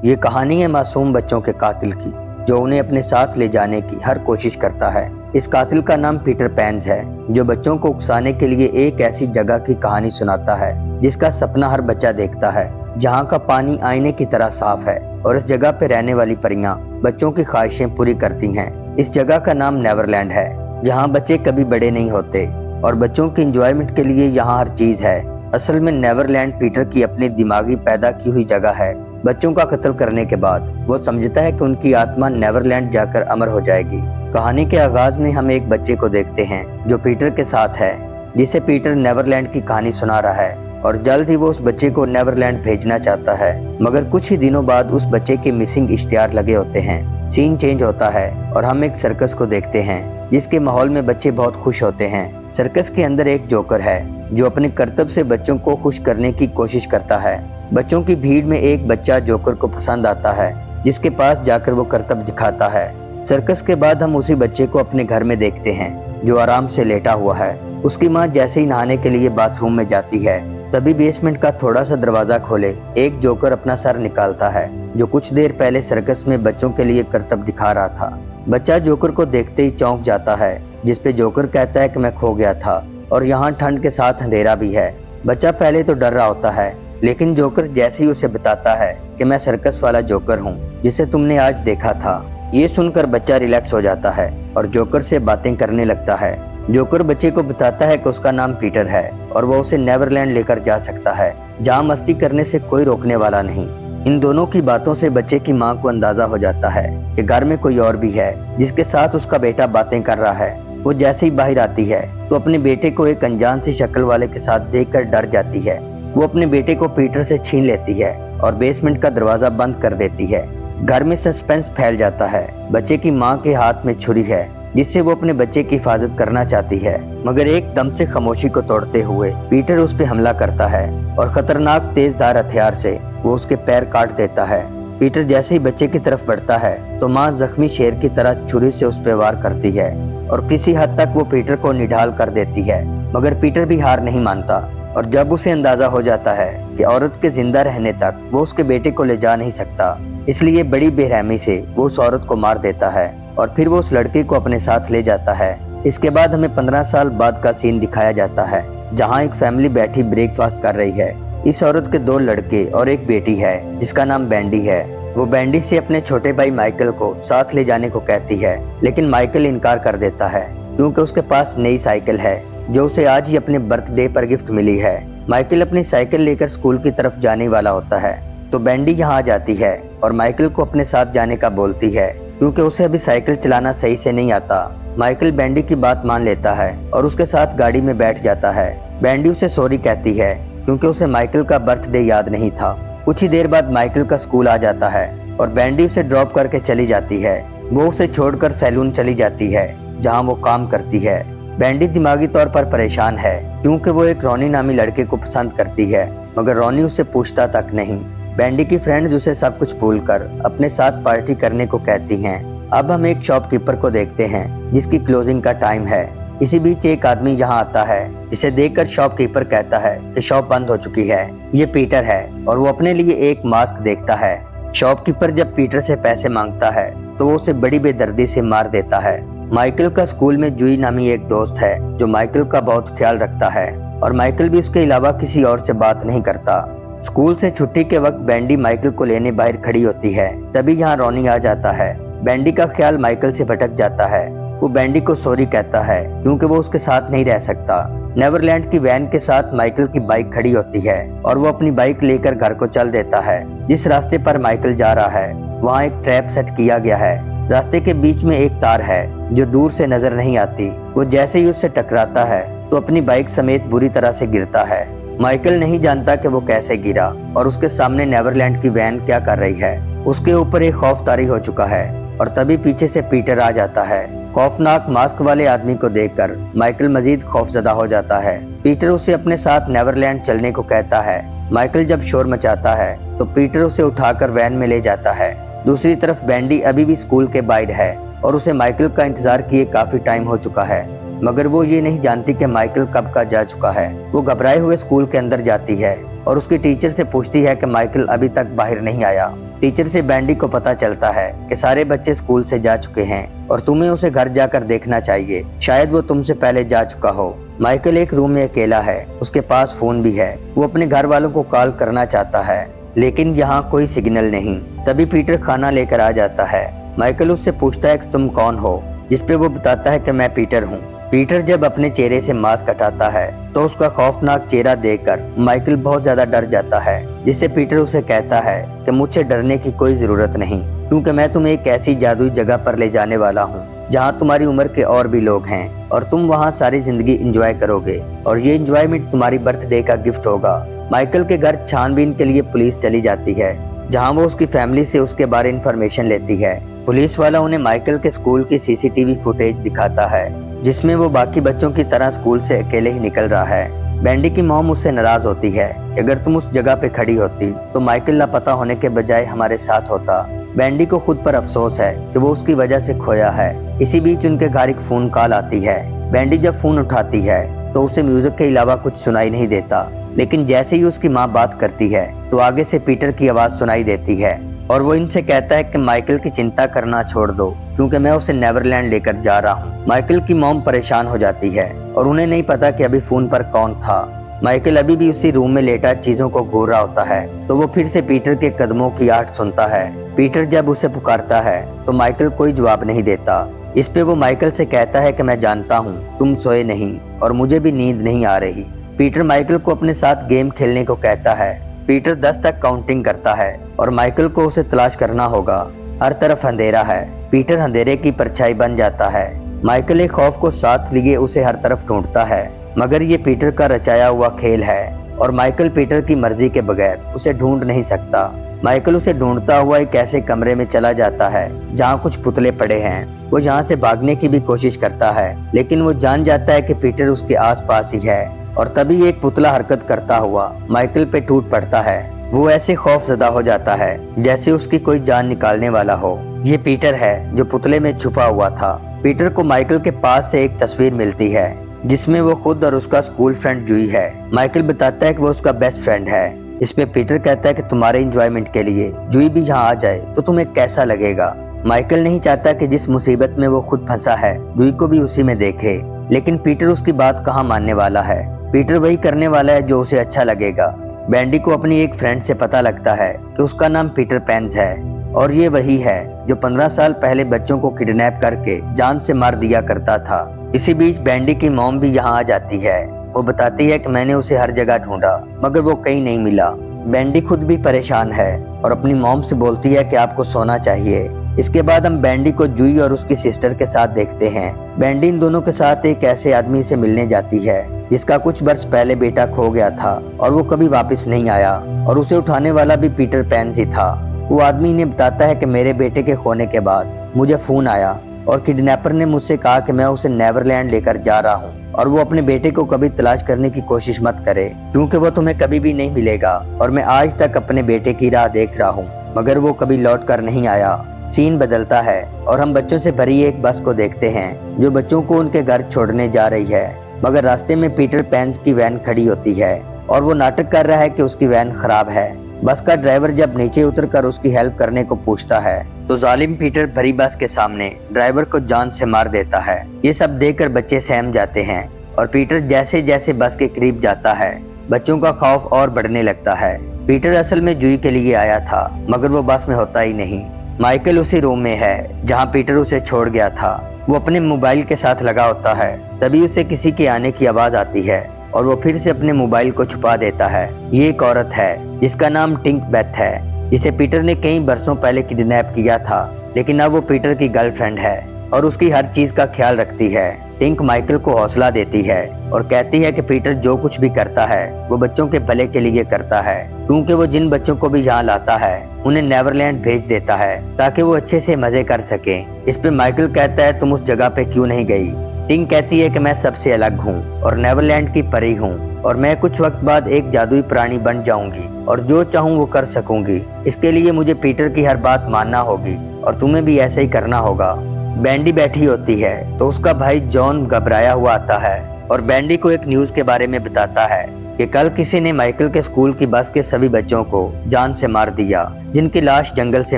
ये कहानी है मासूम बच्चों के कातिल की, जो उन्हें अपने साथ ले जाने की हर कोशिश करता है। इस कातिल का नाम पीटर पैन्स है, जो बच्चों को उकसाने के लिए एक ऐसी जगह की कहानी सुनाता है जिसका सपना हर बच्चा देखता है, जहाँ का पानी आईने की तरह साफ है और इस जगह पे रहने वाली परियां बच्चों की ख्वाहिशें पूरी करती हैं। इस जगह का नाम नेवरलैंड है, जहाँ बच्चे कभी बड़े नहीं होते और बच्चों की एंजॉयमेंट के लिए यहाँ हर चीज है। असल में नेवरलैंड पीटर की अपनी दिमागी पैदा की हुई जगह है। बच्चों का कत्ल करने के बाद वो समझता है कि उनकी आत्मा नेवरलैंड जाकर अमर हो जाएगी। कहानी के आगाज में हम एक बच्चे को देखते हैं जो पीटर के साथ है, जिसे पीटर नेवरलैंड की कहानी सुना रहा है और जल्द ही वो उस बच्चे को नेवरलैंड भेजना चाहता है। मगर कुछ ही दिनों बाद उस बच्चे के मिसिंग इश्तिहार लगे होते हैं। सीन चेंज होता है और हम एक सर्कस को देखते हैं, जिसके माहौल में बच्चे बहुत खुश होते हैं। सर्कस के अंदर एक जोकर है जो अपने कर्तव्य से बच्चों को खुश करने की कोशिश करता है। बच्चों की भीड़ में एक बच्चा जोकर को पसंद आता है, जिसके पास जाकर वो करतब दिखाता है। सर्कस के बाद हम उसी बच्चे को अपने घर में देखते हैं, जो आराम से लेटा हुआ है। उसकी माँ जैसे ही नहाने के लिए बाथरूम में जाती है, तभी बेसमेंट का थोड़ा सा दरवाजा खोले एक जोकर अपना सर निकालता है, जो कुछ देर पहले सर्कस में बच्चों के लिए करतब दिखा रहा था। बच्चा जोकर को देखते ही चौंक जाता है, जिसपे जोकर कहता है कि मैं खो गया था और यहाँ ठंड के साथ अंधेरा भी है। बच्चा पहले तो डर रहा होता है, लेकिन जोकर जैसे ही उसे बताता है कि मैं सर्कस वाला जोकर हूँ जिसे तुमने आज देखा था, ये सुनकर बच्चा रिलैक्स हो जाता है और जोकर से बातें करने लगता है। जोकर बच्चे को बताता है कि उसका नाम पीटर है और वो उसे नेवरलैंड लेकर जा सकता है, जहाँ मस्ती करने से कोई रोकने वाला नहीं। इन दोनों की बातों से बच्चे की माँ को अंदाजा हो जाता है कि घर में कोई और भी है जिसके साथ उसका बेटा बातें कर रहा है। वो जैसे ही बाहर आती है तो अपने बेटे को एक अनजान सी शक्ल वाले के साथ देखकर डर जाती है। वो अपने बेटे को पीटर से छीन लेती है और बेसमेंट का दरवाजा बंद कर देती है। घर में सस्पेंस फैल जाता है। बच्चे की माँ के हाथ में छुरी है, जिससे वो अपने बच्चे की हिफाजत करना चाहती है, मगर एकदम से खामोशी को तोड़ते हुए पीटर उस पे हमला करता है और खतरनाक तेजधार हथियार से वो उसके पैर काट देता है। पीटर जैसे ही बच्चे की तरफ बढ़ता है तो माँ जख्मी शेर की तरह छुरी से उस पे वार करती है और किसी हद तक वो पीटर को निढाल कर देती है। मगर पीटर भी हार नहीं मानता और जब उसे अंदाजा हो जाता है कि औरत के जिंदा रहने तक वो उसके बेटे को ले जा नहीं सकता, इसलिए बड़ी बेरहमी से वो उस औरत को मार देता है और फिर वो उस लड़के को अपने साथ ले जाता है। इसके बाद हमें 15 साल बाद का सीन दिखाया जाता है, जहाँ एक फैमिली बैठी ब्रेकफास्ट कर रही है। इस औरत के 2 लड़के और एक बेटी है, जिसका नाम बैंडी है। वो बैंडी से अपने छोटे भाई माइकल को साथ ले जाने को कहती है, लेकिन माइकल इनकार कर देता है क्योंकि उसके पास नई साइकिल है जो उसे आज ही अपने बर्थडे पर गिफ्ट मिली है। माइकल अपनी साइकिल लेकर स्कूल की तरफ जाने वाला होता है तो बैंडी यहाँ आ जाती है और माइकल को अपने साथ जाने का बोलती है, क्योंकि उसे अभी साइकिल चलाना सही से नहीं आता। माइकल बैंडी की बात मान लेता है और उसके साथ गाड़ी में बैठ जाता है। बैंडी उसे सॉरी कहती है क्योंकि उसे माइकल का बर्थडे याद नहीं था। कुछ ही देर बाद माइकल का स्कूल आ जाता है और बैंडी उसे ड्रॉप करके चली जाती है। वो उसे छोड़कर सैलून चली जाती है, जहाँ वो काम करती है। बैंडी दिमागी तौर पर परेशान है क्योंकि वो एक रॉनी नामी लड़के को पसंद करती है, मगर रॉनी उसे पूछता तक नहीं। बैंडी की फ्रेंड्स उसे सब कुछ भूलकर अपने साथ पार्टी करने को कहती हैं। अब हम एक शॉपकीपर को देखते हैं जिसकी क्लोजिंग का टाइम है। इसी बीच एक आदमी यहाँ आता है, जिसे देखकर शॉपकीपर कहता है कि शॉप बंद हो चुकी है। ये पीटर है और वो अपने लिए एक मास्क देखता है। शॉपकीपर जब पीटर से पैसे मांगता है तो वो उसे बड़ी बेदर्दी से मार देता है। माइकल का स्कूल में जूई नामी एक दोस्त है जो माइकल का बहुत ख्याल रखता है और माइकल भी उसके अलावा किसी और से बात नहीं करता। स्कूल से छुट्टी के वक्त बैंडी माइकल को लेने बाहर खड़ी होती है, तभी यहाँ रॉनी आ जाता है। बैंडी का ख्याल माइकल से भटक जाता है। वो बैंडी को सॉरी कहता है क्योंकि वो उसके साथ नहीं रह सकता। नेवरलैंड की वैन के साथ माइकल की बाइक खड़ी होती है और वो अपनी बाइक लेकर घर को चल देता है। जिस रास्ते पर माइकल जा रहा है वहाँ एक ट्रैप सेट किया गया है। रास्ते के बीच में एक तार है जो दूर से नजर नहीं आती। वो जैसे ही उससे टकराता है तो अपनी बाइक समेत बुरी तरह से गिरता है। माइकल नहीं जानता कि वो कैसे गिरा और उसके सामने नेवरलैंड की वैन क्या कर रही है। उसके ऊपर एक खौफ तारी हो चुका है और तभी पीछे से पीटर आ जाता है। खौफनाक मास्क वाले आदमी को देखकर माइकल मजीद खौफजदा हो जाता है। पीटर उसे अपने साथ नेवरलैंड चलने को कहता है। माइकल जब शोर मचाता है तो पीटर उसे उठाकर वैन में ले जाता है। दूसरी तरफ बैंडी अभी भी स्कूल के बाहर है और उसे माइकल का इंतजार किए काफी टाइम हो चुका है, मगर वो ये नहीं जानती कि माइकल कब का जा चुका है। वो घबराए हुए स्कूल के अंदर जाती है और उसकी टीचर से पूछती है कि माइकल अभी तक बाहर नहीं आया। टीचर से बैंडी को पता चलता है कि सारे बच्चे स्कूल से जा चुके हैं और तुम्हें उसे घर जाकर देखना चाहिए, शायद वो तुमसे पहले जा चुका हो। माइकल एक रूम में अकेला है, उसके पास फोन भी है। वो अपने घर वालों को कॉल करना चाहता है लेकिन यहाँ कोई सिग्नल नहीं। तभी पीटर खाना लेकर आ जाता है। माइकल उससे पूछता है कि तुम कौन हो, जिसपे वो बताता है कि मैं पीटर हूँ। पीटर जब अपने चेहरे से मास्क हटाता है तो उसका खौफनाक चेहरा देखकर माइकल बहुत ज्यादा डर जाता है, जिससे पीटर उसे कहता है कि मुझसे डरने की कोई जरूरत नहीं, क्योंकि मैं तुम्हें एक ऐसी जादुई जगह पर ले जाने वाला हूँ जहाँ तुम्हारी उम्र के और भी लोग हैं और तुम वहाँ सारी जिंदगी एंजॉय करोगे और ये एंजॉयमेंट तुम्हारी बर्थडे का गिफ्ट होगा। माइकल के घर छानबीन के लिए पुलिस चली जाती है, जहाँ वो उसकी फैमिली से उसके बारे इंफॉर्मेशन लेती है। पुलिस वाला उन्हें माइकल के स्कूल की सीसीटीवी फुटेज दिखाता है, जिसमें वो बाकी बच्चों की तरह स्कूल से अकेले ही निकल रहा है। बैंडी की मॉम उससे नाराज होती है कि अगर तुम उस जगह पे खड़ी होती तो माइकल लापता होने के बजाय हमारे साथ होता। बैंडी को खुद पर अफसोस है कि वो उसकी वजह से खोया है। इसी बीच उनके घर एक फोन कॉल आती है। बैंडी जब फोन उठाती है तो उसे म्यूजिक के अलावा कुछ सुनाई नहीं देता, लेकिन जैसे ही उसकी माँ बात करती है तो आगे से पीटर की आवाज सुनाई देती है और वो इनसे कहता है कि माइकल की चिंता करना छोड़ दो क्योंकि मैं उसे नेवरलैंड लेकर जा रहा हूँ। माइकल की मॉम परेशान हो जाती है और उन्हें नहीं पता कि अभी फोन पर कौन था। माइकल अभी भी उसी रूम में लेटा चीजों को घूर रहा होता है तो वो फिर से पीटर के कदमों की आहट सुनता है। पीटर जब उसे पुकारता है तो माइकल कोई जवाब नहीं देता। इस पे वो माइकल से कहता है कि मैं जानता हूँ तुम सोए नहीं और मुझे भी नींद नहीं आ रही। पीटर माइकल को अपने साथ गेम खेलने को कहता है। पीटर 10 तक काउंटिंग करता है और माइकल को उसे तलाश करना होगा। हर तरफ अंधेरा है। पीटर अंधेरे की परछाई बन जाता है। माइकल एक खौफ को साथ लिए उसे हर तरफ ढूंढता है, मगर ये पीटर का रचाया हुआ खेल है और माइकल पीटर की मर्जी के बगैर उसे ढूंढ नहीं सकता। माइकल उसे ढूंढता हुआ एक ऐसे कमरे में चला जाता है जहाँ कुछ पुतले पड़े हैं। वो यहाँ से भागने की भी कोशिश करता है, लेकिन वो जान जाता है कि पीटर उसके आसपास ही है और तभी एक पुतला हरकत करता हुआ माइकल पे टूट पड़ता है। वो ऐसे खौफजदा हो जाता है जैसे उसकी कोई जान निकालने वाला हो। ये पीटर है जो पुतले में छुपा हुआ था। पीटर को माइकल के पास से एक तस्वीर मिलती है जिसमें वो खुद और उसका स्कूल फ्रेंड जूही है। माइकल बताता है कि वो उसका बेस्ट फ्रेंड है। इस पे पीटर कहता है कि तुम्हारे एंजॉयमेंट के लिए जूही भी यहाँ आ जाए तो तुम्हें कैसा लगेगा। माइकल नहीं चाहता कि जिस मुसीबत में वो खुद फंसा है जूही को भी उसी में देखे, लेकिन पीटर उसकी बात कहाँ मानने वाला है। पीटर वही करने वाला है जो उसे अच्छा लगेगा। बैंडी को अपनी एक फ्रेंड से पता लगता है कि उसका नाम पीटर पैन्स है और ये वही है जो 15 साल पहले बच्चों को किडनैप करके जान से मार दिया करता था। इसी बीच बैंडी की मॉम भी यहाँ आ जाती है। वो बताती है कि मैंने उसे हर जगह ढूंढा मगर वो कहीं नहीं मिला। बैंडी खुद भी परेशान है और अपनी मॉम से बोलती है कि आपको सोना चाहिए। इसके बाद हम बैंडी को जूही और उसकी सिस्टर के साथ देखते हैं। बैंडी इन दोनों के साथ एक ऐसे आदमी से मिलने जाती है जिसका कुछ वर्ष पहले बेटा खो गया था और वो कभी वापस नहीं आया और उसे उठाने वाला भी पीटर पैन्स ही था। वो आदमी इन्हें बताता है कि मेरे बेटे के खोने के बाद मुझे फोन आया और किडनैपर ने मुझसे कहा कि मैं उसे नेवरलैंड लेकर जा रहा हूँ और वो अपने बेटे को कभी तलाश करने की कोशिश मत करे क्योंकि वो तुम्हें कभी भी नहीं मिलेगा। और मैं आज तक अपने बेटे की राह देख रहा हूँ मगर वो कभी लौट कर नहीं आया। सीन बदलता है और हम बच्चों से भरी एक बस को देखते हैं जो बच्चों को उनके घर छोड़ने जा रही है, मगर रास्ते में पीटर पैन्स की वैन खड़ी होती है और वो नाटक कर रहा है कि उसकी वैन खराब है। बस का ड्राइवर जब नीचे उतरकर उसकी हेल्प करने को पूछता है तो जालिम पीटर भरी बस के सामने ड्राइवर को जान से मार देता है। ये सब देखकर बच्चे सहम जाते हैं और पीटर जैसे जैसे बस के करीब जाता है बच्चों का खौफ और बढ़ने लगता है। पीटर असल में जूही के लिए आया था मगर वो बस में होता ही नहीं। माइकल उसी रूम में है जहाँ पीटर उसे छोड़ गया था। वो अपने मोबाइल के साथ लगा होता है। तभी उसे किसी के आने की आवाज आती है और वो फिर से अपने मोबाइल को छुपा देता है। ये एक औरत है जिसका नाम टिंक बेथ है, जिसे पीटर ने कई बरसों पहले किडनैप किया था, लेकिन अब वो पीटर की गर्लफ्रेंड है और उसकी हर चीज का ख्याल रखती है। टिंक माइकल को हौसला देती है और कहती है कि पीटर जो कुछ भी करता है वो बच्चों के भले के लिए करता है, क्योंकि वो जिन बच्चों को भी यहाँ लाता है उन्हें नेवरलैंड भेज देता है ताकि वो अच्छे से मजे कर सके। इस पे माइकल कहता है तुम उस जगह पे क्यों नहीं गई। टिंक कहती है कि मैं सबसे अलग हूँ और नेवरलैंड की परी हूँ और मैं कुछ वक्त बाद एक जादुई प्राणी बन जाऊंगी और जो चाहूँ वो कर सकूंगी। इसके लिए मुझे पीटर की हर बात मानना होगी और तुम्हें भी ऐसा ही करना होगा। बैंडी बैठी होती है तो उसका भाई जॉन घबराया हुआ आता है और बैंडी को एक न्यूज के बारे में बताता है कि कल किसी ने माइकल के स्कूल की बस के सभी बच्चों को जान से मार दिया, जिनकी लाश जंगल से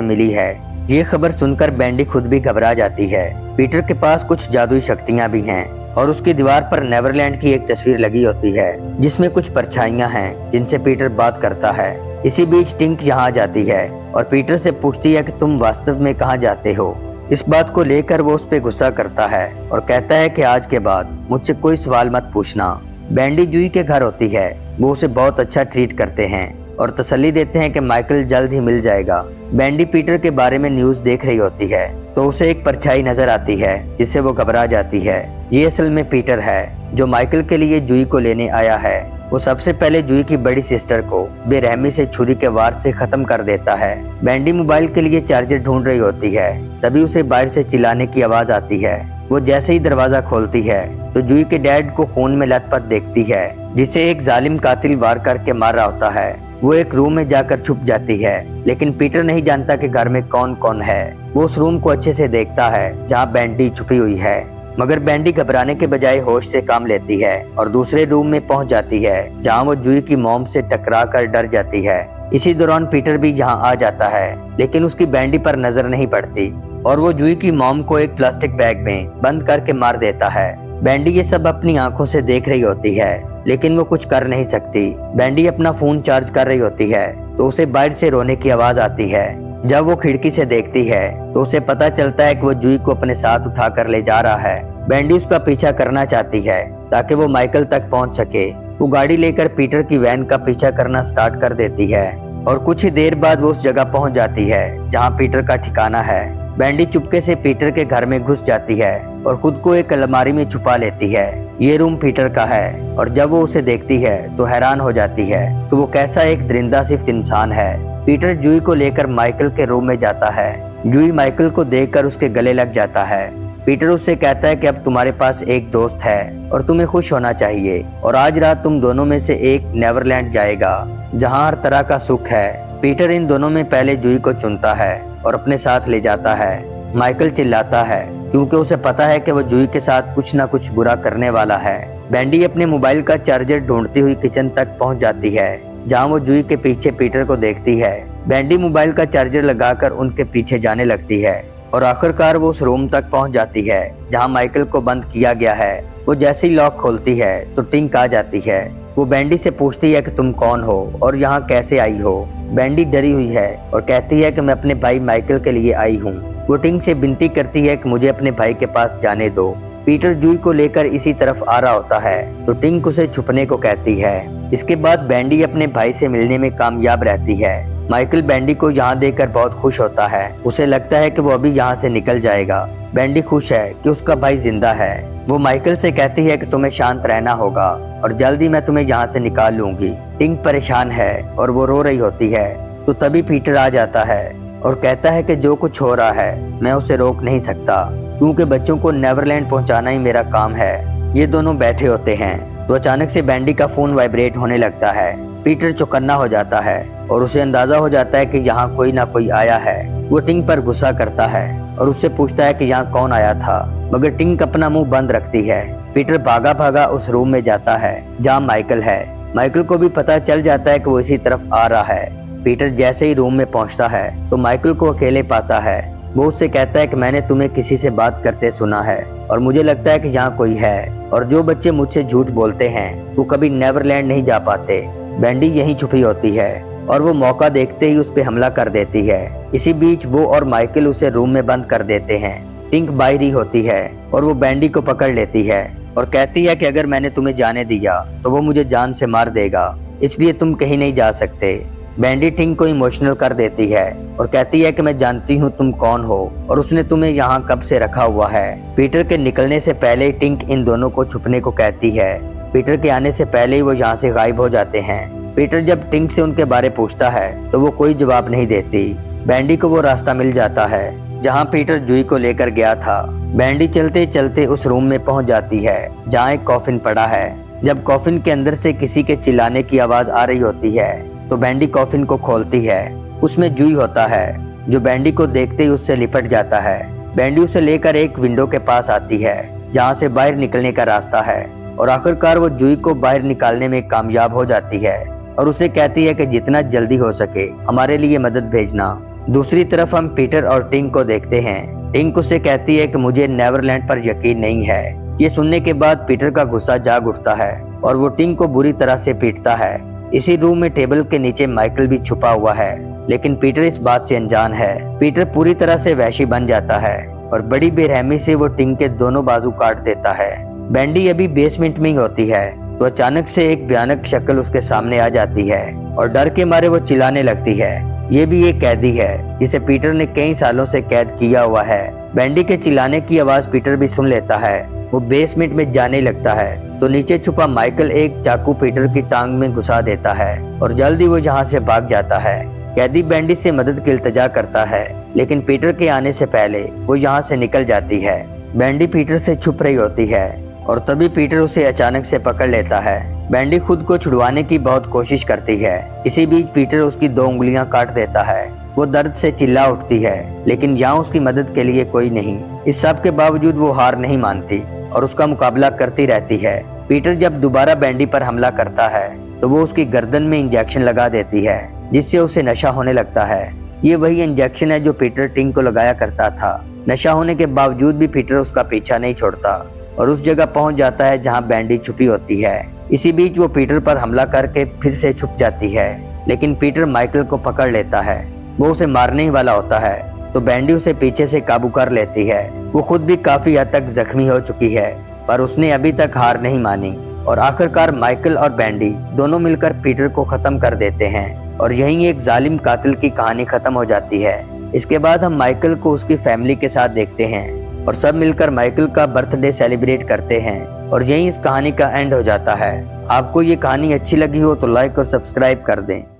मिली है। ये खबर सुनकर बैंडी खुद भी घबरा जाती है। पीटर के पास कुछ जादुई शक्तियाँ भी हैं और उसकी दीवार पर नेवरलैंड की एक तस्वीर लगी होती है, जिसमें कुछ परछाइयाँ हैं जिनसे पीटर बात करता है। इसी बीच टिंक यहाँ आ जाती है और पीटर से पूछती है कि तुम वास्तव में कहाँ जाते हो। इस बात को लेकर वो उस पे गुस्सा करता है और कहता है कि आज के बाद मुझसे कोई सवाल मत पूछना। बैंडी जूही के घर होती है। वो उसे बहुत अच्छा ट्रीट करते हैं और तसल्ली देते हैं कि माइकल जल्द ही मिल जाएगा। बैंडी पीटर के बारे में न्यूज़ देख रही होती है तो उसे एक परछाई नजर आती है, जिससे वो घबरा जाती है। ये असल में पीटर है जो माइकल के लिए जूही को लेने आया है। वो सबसे पहले जूही की बड़ी सिस्टर को बेरहमी से छुरी के वार से खत्म कर देता है। बैंडी मोबाइल के लिए चार्जर ढूंढ रही होती है, तभी उसे बाहर से चिल्लाने की आवाज आती है। वो जैसे ही दरवाजा खोलती है तो जूही के डैड को खून में लथपथ देखती है, जिसे एक जालिम कातिल वार करके मार रहा होता है। वो एक रूम में जाकर छुप जाती है, लेकिन पीटर नहीं जानता कि घर में कौन कौन है। वो उस रूम को अच्छे से देखता है जहाँ बैंडी छुपी हुई है, मगर बैंडी घबराने के बजाय होश से काम लेती है और दूसरे रूम में पहुंच जाती है, जहां वो जूही की मॉम से टकरा कर डर जाती है। इसी दौरान पीटर भी यहां आ जाता है, लेकिन उसकी बैंडी पर नजर नहीं पड़ती और वो जूही की मॉम को एक प्लास्टिक बैग में बंद करके मार देता है। बैंडी ये सब अपनी आंखों से देख रही होती है, लेकिन वो कुछ कर नहीं सकती। बैंडी अपना फोन चार्ज कर रही होती है तो उसे बाहर से रोने की आवाज आती है। जब वो खिड़की से देखती है तो उसे पता चलता है कि वो जूही को अपने साथ उठाकर ले जा रहा है। बैंडी उसका पीछा करना चाहती है ताकि वो माइकल तक पहुंच सके। वो गाड़ी लेकर पीटर की वैन का पीछा करना स्टार्ट कर देती है और कुछ ही देर बाद वो उस जगह पहुंच जाती है जहां पीटर का ठिकाना है। बैंडी चुपके से पीटर के घर में घुस जाती है और खुद को एक अलमारी में छुपा लेती है। ये रूम पीटर का है और जब वो उसे देखती है तो हैरान हो जाती है कि वो कैसा एक दरिंदा सिर्फ इंसान है। पीटर जूही को लेकर माइकल के रूम में जाता है। जूही माइकल को देखकर उसके गले लग जाता है। पीटर उससे कहता है कि अब तुम्हारे पास एक दोस्त है और तुम्हें खुश होना चाहिए और आज रात तुम दोनों में से एक नेवरलैंड जाएगा, जहां हर तरह का सुख है। पीटर इन दोनों में पहले जूही को चुनता है और अपने साथ ले जाता है। माइकल चिल्लाता है क्योंकि उसे पता है कि वो जूही के साथ कुछ न कुछ बुरा करने वाला है। बैंडी अपने मोबाइल का चार्जर ढूंढती हुई किचन तक पहुंच जाती है, जहां वो जूही के पीछे पीटर को देखती है। बैंडी मोबाइल का चार्जर लगाकर उनके पीछे जाने लगती है और आखिरकार वो उस रूम तक पहुंच जाती है जहां माइकल को बंद किया गया है। वो जैसे ही लॉक खोलती है तो टिंक आ जाती है। वो बैंडी से पूछती है कि तुम कौन हो और यहाँ कैसे आई हो। बैंडी डरी हुई है और कहती है कि मैं अपने भाई माइकल के लिए आई हूँ। वो टिंक से विनती करती है कि मुझे अपने भाई के पास जाने दो। पीटर जूही को लेकर इसी तरफ आ रहा होता है तो टिंक उसे छुपने को कहती है। इसके बाद बैंडी अपने भाई से मिलने में कामयाब रहती है। माइकल बैंडी को यहाँ देखकर बहुत खुश होता है। उसे लगता है कि वो अभी यहाँ से निकल जाएगा। बैंडी खुश है कि उसका भाई जिंदा है। वो माइकल से कहती है कि तुम्हें शांत रहना होगा और जल्दी मैं तुम्हें यहाँ से निकाल लूंगी। टिंक परेशान है और वो रो रही होती है तो तभी पीटर आ जाता है और कहता है कि जो कुछ हो रहा है मैं उसे रोक नहीं सकता, क्योंकि बच्चों को नेवरलैंड पहुंचाना ही मेरा काम है। ये दोनों बैठे होते हैं तो अचानक से बैंडी का फोन वाइब्रेट होने लगता है। पीटर चौकन्ना हो जाता है और उसे अंदाजा हो जाता है कि यहाँ कोई ना कोई आया है। वो टिंक पर गुस्सा करता है और उससे पूछता है कि यहाँ कौन आया था, मगर टिंक अपना मुंह बंद रखती है। पीटर भागा भागा उस रूम में जाता है जहाँ माइकल है। माइकल को भी पता चल जाता है कि वो इसी तरफ आ रहा है। पीटर जैसे ही रूम में पहुंचता है तो माइकल को अकेले पाता है। वो उससे कहता है कि मैंने तुम्हें किसी से बात करते सुना है और मुझे लगता है कि यहाँ कोई है, और जो बच्चे मुझसे झूठ बोलते हैं वो कभी नेवरलैंड नहीं जा पाते। बैंडी यहीं छुपी होती है और वो मौका देखते ही उस पे हमला कर देती है। इसी बीच वो और माइकल उसे रूम में बंद कर देते हैं। टिंक बाहर ही होती है और वो बैंडी को पकड़ लेती है और कहती है कि अगर मैंने तुम्हें जाने दिया तो वो मुझे जान से मार देगा, इसलिए तुम कहीं नहीं जा सकते। बैंडी टिंक को इमोशनल कर देती है और कहती है कि मैं जानती हूँ तुम कौन हो और उसने तुम्हें यहाँ कब से रखा हुआ है। पीटर के निकलने से पहले टिंक इन दोनों को छुपने को कहती है। पीटर के आने से पहले ही वो यहाँ से गायब हो जाते हैं। पीटर जब टिंक से उनके बारे पूछता है तो वो कोई जवाब नहीं देती। बैंडी को वो रास्ता मिल जाता है जहाँ पीटर जूही को लेकर गया था। बैंडी चलते चलते उस रूम में पहुँच जाती है जहाँ एक कॉफिन पड़ा है। जब कॉफिन के अंदर से किसी के चिल्लाने की आवाज आ रही होती है तो बैंडी कॉफिन को खोलती है। उसमें जूही होता है जो बैंडी को देखते ही उससे लिपट जाता है। बैंडी उसे लेकर एक विंडो के पास आती है जहाँ से बाहर निकलने का रास्ता है। और आखिरकार वो जुई को बाहर निकालने में कामयाब हो जाती है और उसे कहती है कि जितना जल्दी हो सके हमारे लिए मदद भेजना। दूसरी तरफ हम पीटर और टिंक को देखते हैं। टिंक उसे कहती है कि मुझे नेवरलैंड पर यकीन नहीं है। ये सुनने के बाद पीटर का गुस्सा जाग उठता है और वो टिंक को बुरी तरह से पीटता है। इसी रूम में टेबल के नीचे माइकल भी छुपा हुआ है, लेकिन पीटर इस बात से अनजान है। पीटर पूरी तरह से वहशी बन जाता है और बड़ी बेरहमी से वो टिंक के दोनों बाजू काट देता है। बैंडी अभी बेसमेंट में ही होती है तो अचानक से एक भयानक शक्ल उसके सामने आ जाती है और डर के मारे वो चिल्लाने लगती है। ये भी एक कैदी है जिसे पीटर ने कई सालों से कैद किया हुआ है। बैंडी के चिल्लाने की आवाज पीटर भी सुन लेता है। वो बेसमेंट में जाने लगता है तो नीचे छुपा माइकल एक चाकू पीटर की टांग में घुसा देता है और जल्दी वो यहाँ से भाग जाता है। कैदी बैंडी से मदद की इल्तिजा करता है, लेकिन पीटर के आने से पहले वो यहाँ से निकल जाती है। बैंडी पीटर से छुप रही होती है और तभी पीटर उसे अचानक से पकड़ लेता है। बैंडी खुद को छुड़वाने की बहुत कोशिश करती है। इसी बीच पीटर उसकी 2 उंगलियां काट देता है। वो दर्द से चिल्ला उठती है, लेकिन यहाँ उसकी मदद के लिए कोई नहीं। इस सब के बावजूद वो हार नहीं मानती और उसका मुकाबला करती रहती है। पीटर जब दोबारा बैंडी पर हमला करता है तो वो उसकी गर्दन में इंजेक्शन लगा देती है, जिससे उसे नशा होने लगता है। ये वही इंजेक्शन है जो पीटर टिंक को लगाया करता था। नशा होने के बावजूद भी पीटर उसका पीछा नहीं छोड़ता और उस जगह पहुंच जाता है जहां बैंडी छुपी होती है। इसी बीच वो पीटर पर हमला करके फिर से छुप जाती है, लेकिन पीटर माइकल को पकड़ लेता है। वो उसे मारने ही वाला होता है तो बैंडी उसे पीछे से काबू कर लेती है। वो खुद भी काफी हद तक जख्मी हो चुकी है, पर उसने अभी तक हार नहीं मानी और आखिरकार माइकल और बैंडी दोनों मिलकर पीटर को खत्म कर देते हैं और यहीं एक जालिम कातिल की कहानी खत्म हो जाती है। इसके बाद हम माइकल को उसकी फैमिली के साथ देखते हैं और सब मिलकर माइकल का बर्थडे सेलिब्रेट करते हैं और यहीं इस कहानी का एंड हो जाता है। आपको ये कहानी अच्छी लगी हो तो लाइक और सब्सक्राइब कर दें।